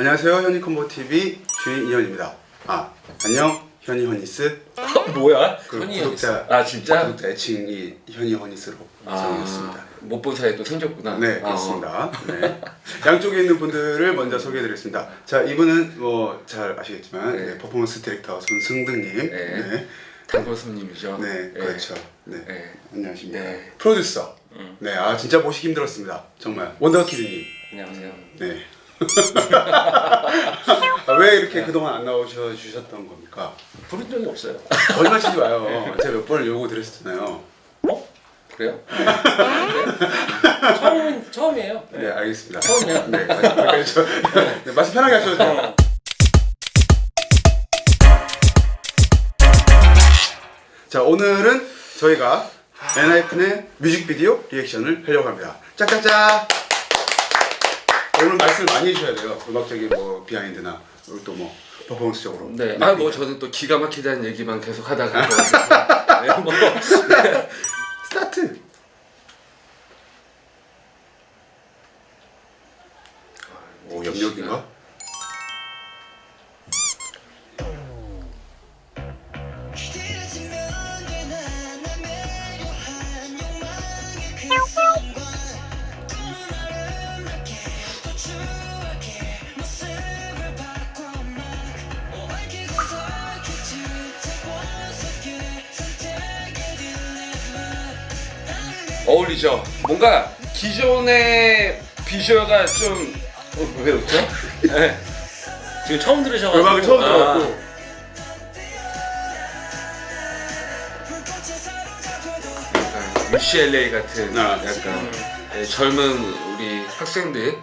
안녕하세요. 현이콤보TV 주인 이현입니다. 안녕 현이 허니스. 뭐야? 구독자, 진짜? 구독자 애칭이 현이 허니스로 정했습니다. 못 본 사이에 또 생겼구나. 네, 그렇습니다. 네. 양쪽에 있는 분들을 먼저 소개해드리겠습니다. 자, 이분은 뭐 잘 아시겠지만 네. 네, 퍼포먼스 디렉터 손승득님. 네. 단골손님이죠. 네, 그렇죠. 네. 네. 안녕하십니까. 네. 프로듀서. 네, 진짜 모시기 힘들었습니다. 정말. 원더키드님. 안녕하세요. 네. 왜 이렇게 그동안 안 나오셔 주셨던 겁니까? 부른 적이 없어요. 거짓말치지 마요. 제가 몇 번을 요구 드렸잖아요. 그래요? 처음이에요. 네, 알겠습니다. 처음이야. 네, 그렇죠. 네, 말씀 편하게 하셔도 돼요. 자, 오늘은 저희가 엔하이픈의 뮤직비디오 리액션을 하려고 합니다. 짝짝짝! 오늘 말씀 많이 해주셔야 돼요. 음악적인 뭐 비하인드나 그리고 또 뭐 퍼포먼스적으로. 네. 뭐 저는 또 기가 막히다는 얘기만 계속 하다가 네, 뭐 스타트! 오, 염력인가? 어울리죠. 뭔가 기존의 비주얼과 좀 왜 웃죠? 네. 지금 처음 들으셔가지고 음악을 처음 들어봤고 약간 UCLA 같은 아, 약간 젊은 우리 학생들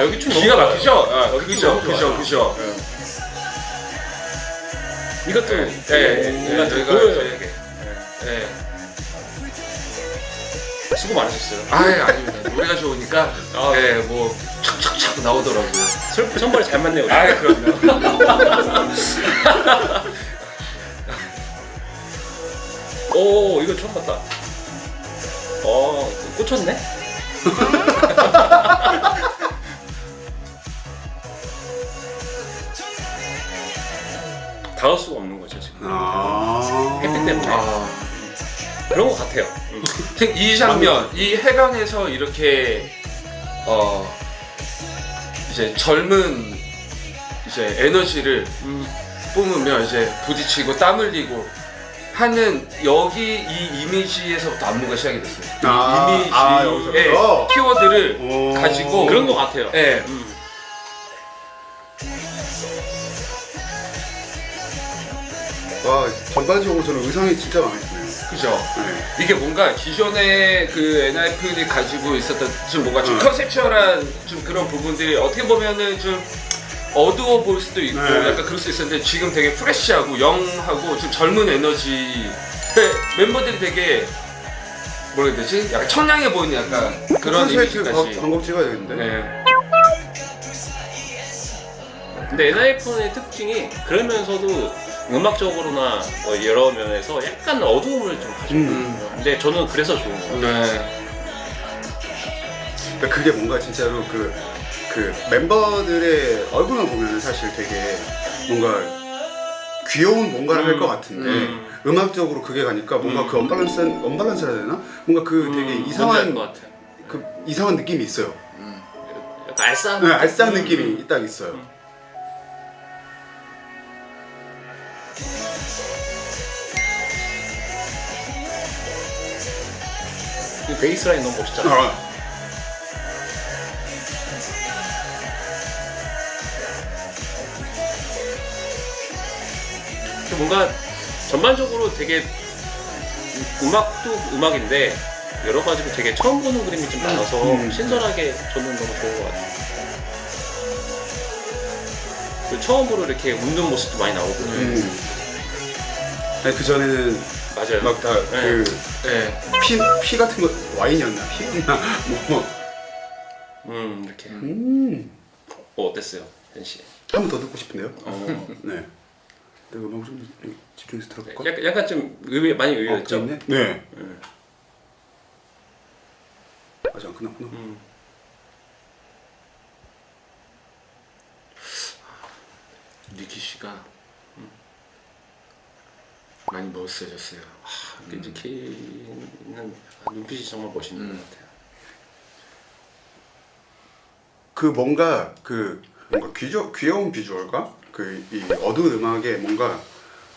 여기 춤 기가 너무 막히죠? 여기 그죠, 춤 너무 그죠, 좋아요. 그죠. 이것도 뭔가 저희가 보여요. 저에게 수고 많으셨어요. 아닙니다. 노래가 좋으니까 뭐 촥촥촥 나오더라고요. 선발이 잘 맞네요. 그럼요. 오, 이거 처음 봤다. 꽂혔네. 다을 수가 없는 거죠 지금. 햇빛 때문에. 그런 것 같아요. 이 장면, 이 해변에서 이렇게 이제 젊은 이제 에너지를 뿜으며 이제 부딪히고 땀 흘리고 하는 여기 이 이미지에서부터 안무가 시작이 됐어요. 이미지의 여기서부터? 키워드를 가지고 그런 것 같아요. 네. 와, 전반적으로 저는 의상이 진짜 마음에 드네요. 그죠. 네. 이게 뭔가 기존의 그 엔하이픈이 가지고 있었던 좀 뭔가 좀 컨셉츄얼한 좀 그런 부분들이 어떻게 보면은 좀 어두워 보일 수도 있고 네. 약간 그럴 수 있었는데 지금 되게 프레시하고 영하고 좀 젊은 에너지. 멤버들이 되게 뭐라 해야 되지? 약간 청량해 보이는 약간 그런 이미지까지. 광고 찍어야 되는데. 네. 근데 엔하이픈의 특징이 그러면서도 음악적으로나 여러 면에서 약간 어두움을 좀 가지고 있거든요. 근데 저는 그래서 좋은 것 같아요. 네. 그러니까 그게 뭔가 진짜로 그 멤버들의 얼굴만 보면 사실 되게 뭔가 귀여운 뭔가를 할 것 같은데 음악적으로 그게 가니까 뭔가 그 언밸런스라 해야 되나? 뭔가 그 되게 뭔지 이상한 알 것 같아요. 그 이상한 느낌이 있어요. 약간 알싸한 네, 알싸한 느낌이 딱 있어요. 이 베이스라인 너무 멋있잖아. 뭔가 전반적으로 되게 음악도 음악인데 여러 가지로 되게 처음 보는 그림이 좀 많아서 신선하게 저는 너무 좋은 것 같아요. 그리고 처음으로 이렇게 웃는 모습도 많이 나오거든요. 아니, 그 전에는 맞아요. 막 다 네. 피 같은 거 와인이었나 피였나 뭐. 이렇게. 어땠어요, 현 씨? 한 번 더 듣고 싶은데요. 네. 내가 음악 좀 집중해서 들어볼까? 약간 좀 많이 의외였죠. 그렇네? 네. 아직 안 끝났구나. 니키 씨가 많이 멋있어졌어요. 니키는 눈빛이 정말 멋있는 것 같아요. 그 뭔가 귀여운 비주얼과 그 이 어두운 음악에 뭔가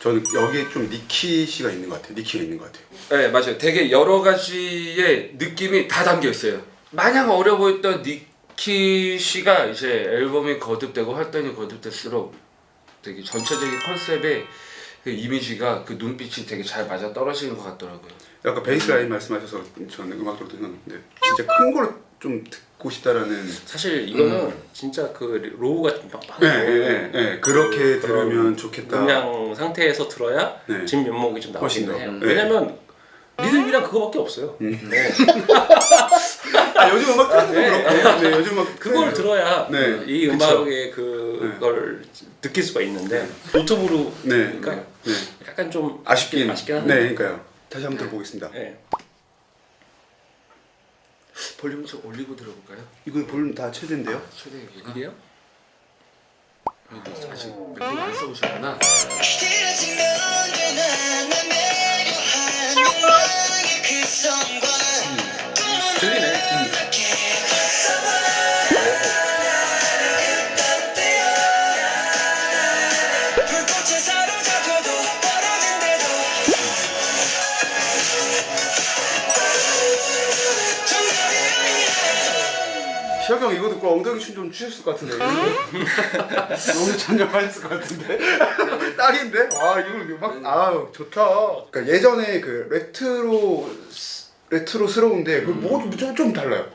저는 여기에 좀 니키 씨가 있는 것 같아요. 니키가 있는 것 같아요. 네 맞아요. 되게 여러 가지의 느낌이 다 담겨 있어요. 마냥 어려 보였던 니키 씨가 이제 앨범이 거듭되고 활동이 거듭될수록 되게 전체적인 컨셉의 그 이미지가 그 눈빛이 되게 잘 맞아 떨어지는 것 같더라고요. 약간 베이스라인 말씀하셔서 저는 음악 들을 때 생각했는데 진짜 큰 걸 좀 듣고 싶다라는. 사실 이거는 진짜 그 로우가 좀 빵빵하고 네, 그렇게 그런 들으면 좋겠다. 음량 상태에서 들어야 네. 진 면목이 좀 훨씬 나오긴 더. 해요. 네. 왜냐면 리듬이랑 그거밖에 없어요. 네. 아 요즘 음악 트렌드도 네. 그렇고, 네, 요즘 음악 그걸 트렌드. 들어야 네. 이 그쵸. 음악의 그걸 느낄 수가 있는데 노트북으로 네, 그러니까 네. 약간 좀 아쉽긴 하는데. 네, 그러니까요. 다시 한번 들어보겠습니다. 네. 볼륨 좀 올리고 들어볼까요? 이거 볼륨 다 최대인데요? 최대 여기가? 이게요? 여기 아직 멜로디 안 써보셨구나. 들리네. 시혁이 형 이거 듣고 엉덩이 춤 좀 추셨을 것 같은데. 너무 잔여하셨을 것 같은데. 딱인데? 와 이걸 음악 아 좋다. 그러니까 예전에 그 레트로스러운데 그 뭐가 좀 달라요.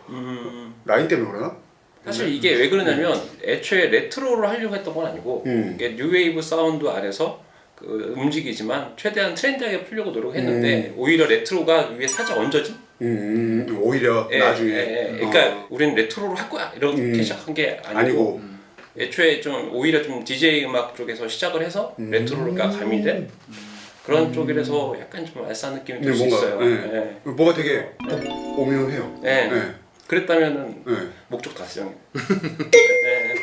라인 때문에 그러나? 사실 이게 왜 그러냐면 애초에 레트로를 하려고 했던 건 아니고 이게 뉴웨이브 사운드 안에서 그 움직이지만 최대한 트렌디하게 풀려고 노력했는데 오히려 레트로가 위에 살짝 얹어진? 오히려 나중에. 그러니까 우리는 레트로로 할 거야 이렇게 시작한 게 아니고 애초에 좀 오히려 좀 DJ 음악 쪽에서 시작을 해서 레트로가 가미된 그런 쪽이라서 약간 좀 알싸한 느낌이 들 수 있어요. 네. 뭐가 되게 오묘해요. 네. 네. 그랬다면은 네. 목적 달성. 네.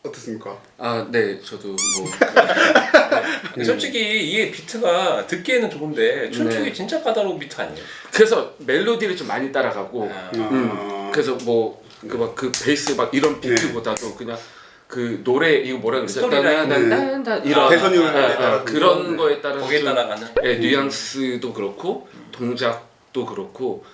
어떻습니까? 아, 네, 저도 뭐 솔직히 이게 비트가 듣기에는 좋은데 춤추기 네. 진짜 까다로운 비트 아니에요? 그래서 멜로디를 좀 많이 따라가고 그래서 뭐 그 베이스 막 이런 비트보다도 그냥 그 노래 이거 뭐라 그랬어요? 스토리라인. 딴딴딴 이런 대선율에 따라 그런 네. 거에 따라서 거기에 좀, 따라가는. 예, 뉘앙스도 그렇고 동작도 그렇고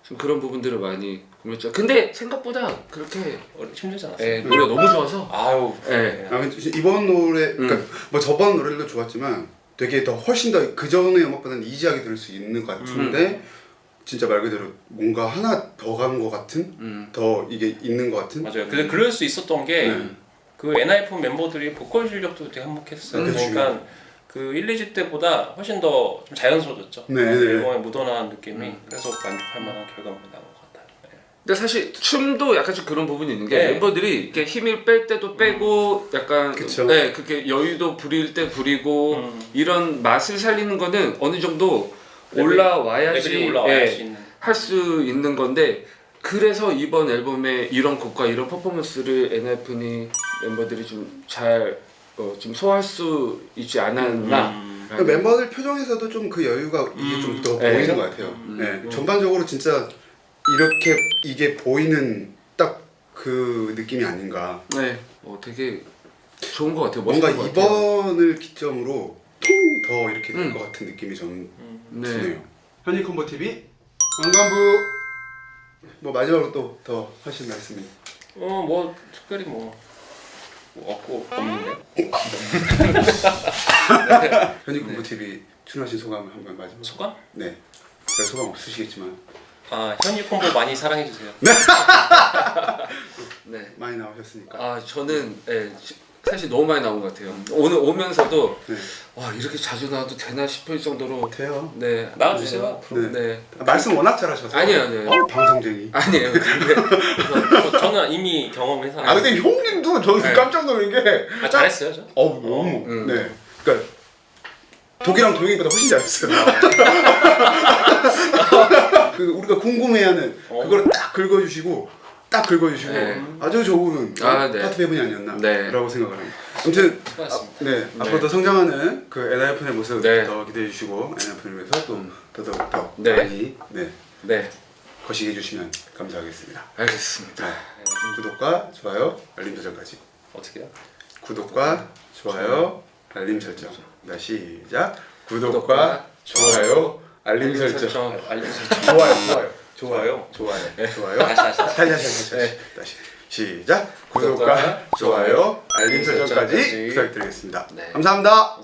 좀 그런 부분들을 많이 고민했죠. 근데 생각보다 그렇게 힘들지 않았어요? 예, 노래 너무 좋아서 아유. 예. 아, 근데 이번 노래, 그러니까 뭐 저번 노래도 좋았지만 되게 더 훨씬 더 그 전의 음악보다는 이지하게 들을 수 있는 것 같은데 진짜 말 그대로 뭔가 하나 더 간 것 같은, 더 이게 있는 것 같은. 맞아요. 근데 그럴 수 있었던 게 그 엔하이픈 멤버들이 보컬 실력도 되게 한몫했어요. 그러니까 그 1, 2집 때보다 훨씬 더 좀 자연스러워졌죠. 네, 네. 앨범에 묻어나는 느낌이 그래서 만족할 만한 결과물이 나온 것 같아요. 네. 근데 사실 춤도 약간 좀 그런 부분이 있는 게 네. 멤버들이 이렇게 힘을 뺄 때도 빼고 약간 그쵸. 네, 그렇게 여유도 부릴 때 부리고 이런 맛을 살리는 거는 어느 정도 올라와야지 레벨이 올라와야 예, 수 있는. 할 수 있는 건데 그래서 이번 앨범에 이런 곡과 이런 퍼포먼스를 엔하이픈이 멤버들이 좀 잘 좀 소화할 수 있지 않았나. 그러니까 멤버들 표정에서도 좀 그 여유가 이게 좀 더 네. 보이는 것 같아요. 네. 전반적으로 진짜 이렇게 이게 보이는 딱 그 느낌이 아닌가. 네, 되게 좋은 것 같아요. 뭔가 멋있는 것 같아요. 이번을 기점으로 통 더 이렇게 될 것 같은 느낌이 저는 네. 드네요. 현이 콤보 TV 안간부 뭐 마지막으로 또 더 하실 말씀이. 뭐 특별히 뭐 없고 없는데요. 현이 콤보 TV 출연하신 소감 한번 마지막. 소감? 네. 별 소감 없으시겠지만 아 현이 콤보 많이 사랑해 주세요. 네. 많이 나오셨으니까. 아 저는 사실 너무 많이 나온 것 같아요. 오늘 오면서도 네. 와 이렇게 자주 나와도 되나 싶을 정도로 돼요. 네 나와주세요. 네. 네. 말씀 워낙 잘하셔서. 아니에요. 방송쟁이. 아니에요. 근데 저는 이미 경험해서. 아 근데 형님도 저는 네. 깜짝 놀란 게. 잘했어요 저. 너무. 네. 그러니까 독이랑 도영이보다 훨씬 잘했어요. 그 우리가 궁금해하는 그걸 딱 긁어주시고. 네. 아주 좋은 아, 네. 파트 배분이 아니었나 네. 라고 생각을 합니다. 아무튼 수고하셨습니다. 네, 앞으로도 성장하는 그 NIF의 모습 네. 더 기대해 주시고 NIF를 위해서 또 더더욱 네. 많이 네, 거시기 해주시면 감사하겠습니다. 알겠습니다. 네. 구독과 좋아요, 알림 설정까지. 어떻게요? 구독과 좋아요, 알림 설정. 네, 시작. 구독과 좋아요, 알림 설정. 알림 설정. 좋아요. 다시. 다시. 시작. 구독과 좋아요, 알림 설정까지 부탁드리겠습니다. 네. 감사합니다.